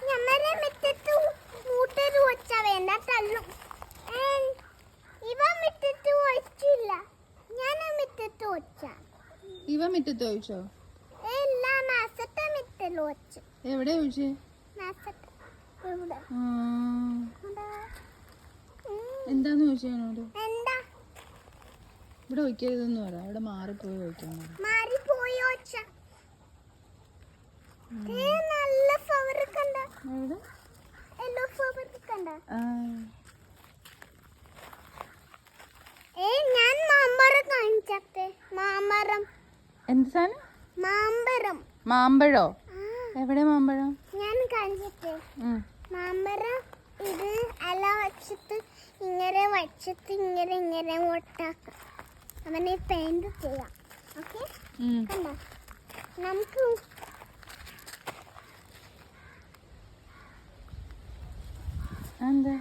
ഞമ്മരെ മിറ്റത്ത് മൂട്ടര് വെച്ചാ വേണ്ട തള്ളും. ഇവ മിറ്റത്ത് വെച്ചില്ല, ഞാൻ മിറ്റത്ത് വെച്ച. ഇവ മിറ്റത്ത് ചോദിച്ചോ? എല്ലാ മാസത്തെ മിറ്റല് വെച്ചു. എവിടെ ചോദിച്ചേ? മാസത്തെ ഇവിടെ. എന്താന്ന് ചോദിച്ചോട്? എന്താ ഇവിടെ വയ്ക്കരുതെന്ന് പറ, അവിടെ മാറിപ്പോയി വയ്ക്കാൻ. മാറിപ്പോയി വെച്ച. നല്ല ഫ്ലവർ കണ്ട, യെല്ലോ ഫ്ലവർ കണ്ട. ഞാൻ മാമ്പഴം കാണിച്ചേ. മാമ്പഴം. എന്ത് സാധനം? മാമ്പഴം. മാമ്പഴോ? എവിടെ മാമ്പഴം? ഞാൻ കാണിച്ചിട്ടേ. മാമ്പഴം ഇത് അല വെച്ചിട്ട് ഇങ്ങനെ വെച്ചിട്ട് ഇങ്ങനെ ഇങ്ങനെ ഒട്ടാക്കാം. അവനെ പെയിന്റ് ചെയ്യാം. ഓക്കെ, കണ്ട നമുക്ക് എന്താ